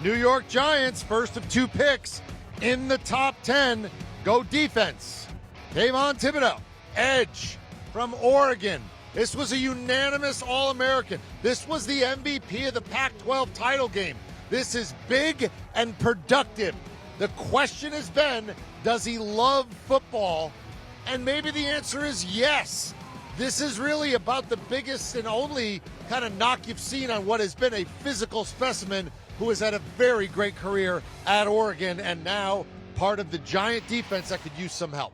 New York Giants, first of 2 picks in the top 10. Go defense. Kayvon Thibodeaux, edge from Oregon. This was a unanimous All-American. This was the MVP of the Pac-12 title game. This is big and productive. The question has been, does he love football? And maybe the answer is yes. This is really about the biggest and only kind of knock you've seen on what has been a physical specimen who has had a very great career at Oregon and now part of the Giant defense that could use some help.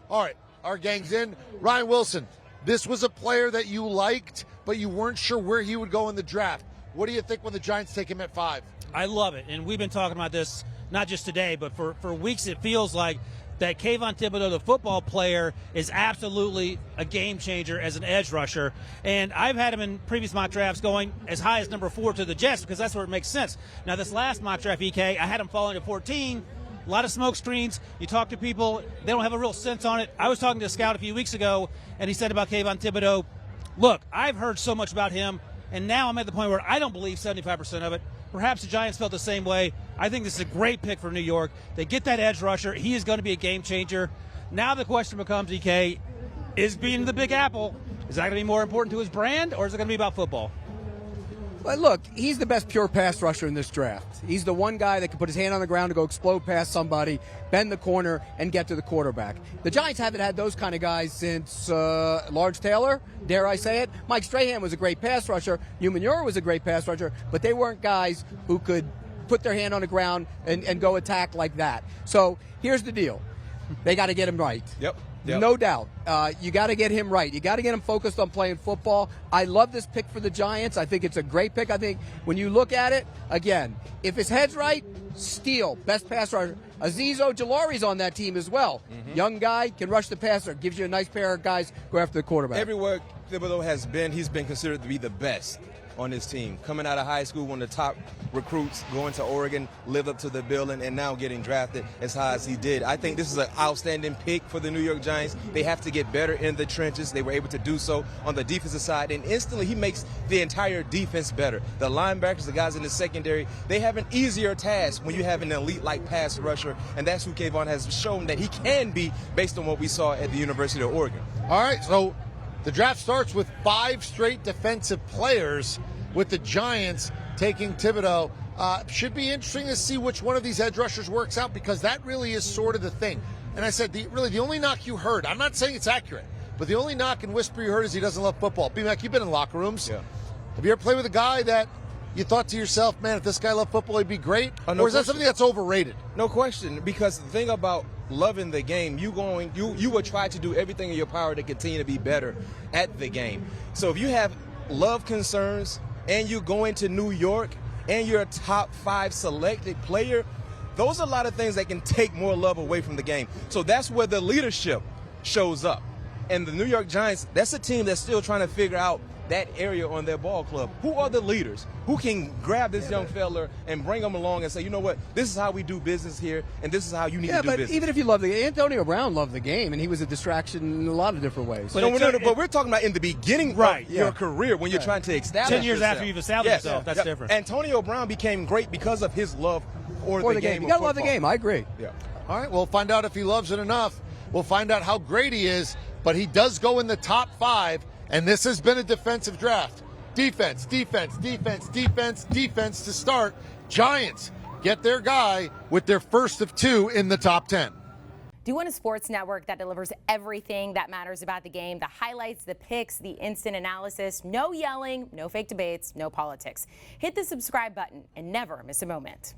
All right, our gang's in. Ryan Wilson, this was a player that you liked, but you weren't sure where he would go in the draft. What do you think when the Giants take him at 5? I love it, and we've been talking about this not just today, but for weeks. It feels like that Kayvon Thibodeaux, the football player, is absolutely a game changer as an edge rusher. And I've had him in previous mock drafts going as high as number 4 to the Jets because that's where it makes sense. Now, this last mock draft, EK, I had him falling to 14. A lot of smoke screens. You talk to people, they don't have a real sense on it. I was talking to a scout a few weeks ago, and he said about Kayvon Thibodeaux, look, I've heard so much about him, and now I'm at the point where I don't believe 75% of it. Perhaps the Giants felt the same way. I think this is a great pick for New York. They get that edge rusher. He is going to be a game changer. Now the question becomes, EK, is being the Big Apple, is that going to be more important to his brand, or is it going to be about football? Well, look, he's the best pure pass rusher in this draft. He's the one guy that can put his hand on the ground to go explode past somebody, bend the corner, and get to the quarterback. The Giants haven't had those kind of guys since Lawrence Taylor, dare I say it. Mike Strahan was a great pass rusher. Hugh Manure was a great pass rusher, but they weren't guys who could put their hand on the ground and go attack like that. So here's the deal. They got to get him right. Yep. No doubt. You got to get him right. You got to get him focused on playing football. I love this pick for the Giants. I think it's a great pick. I think when you look at it, again, if his head's right, steal. Best pass rusher. Azeez Ojulari's on that team as well. Young guy, can rush the passer. Gives you a nice pair of guys go after the quarterback. Everywhere Thibodeaux has been, he's been considered to be the best on his team. Coming out of high school, one of the top recruits, going to Oregon, lived up to the billing, and now getting drafted as high as he did. I think this is an outstanding pick for the New York Giants. They have to get better in the trenches. They were able to do so on the defensive side, and instantly he makes the entire defense better. The linebackers, the guys in the secondary, they have an easier task when you have an elite-like pass rusher, and that's who Kayvon has shown that he can be based on what we saw at the University of Oregon. All right, so the draft starts with 5 straight defensive players with the Giants taking Thibodeaux. Should be interesting to see which one of these edge rushers works out because that really is sort of the thing. And I said, the only knock you heard, I'm not saying it's accurate, but the only knock and whisper you heard is he doesn't love football. B-Mac, you've been in locker rooms. Yeah. Have you ever played with a guy that you thought to yourself, man, if this guy loved football, he'd be great? No or is that question. something that's overrated? No question, because the thing about loving the game, you will try to do everything in your power to continue to be better at the game. So if you have love concerns and you're going to New York and you're a top 5 selected player, those are a lot of things that can take more love away from the game. So that's where the leadership shows up. And the New York Giants, that's a team that's still trying to figure out that area on their ball club. Who are the leaders? Who can grab this young fella and bring him along and say, you know what, this is how we do business here, and this is how you need to do business. Yeah, but even if you love the game, Antonio Brown loved the game, and he was a distraction in a lot of different ways. But we're talking about in the beginning of your career when you're trying to establish 10 years yourself. after you've established yourself, that's different. Antonio Brown became great because of his love for the game. You got to love the game. I agree. Yeah. All right, we'll find out if he loves it enough. We'll find out how great he is, but he does go in the top 5, and this has been a defensive draft. Defense, defense, defense, defense, defense to start. Giants get their guy with their first of 2 in the top 10. Do you want a sports network that delivers everything that matters about the game? The highlights, the picks, the instant analysis, no yelling, no fake debates, no politics. Hit the subscribe button and never miss a moment.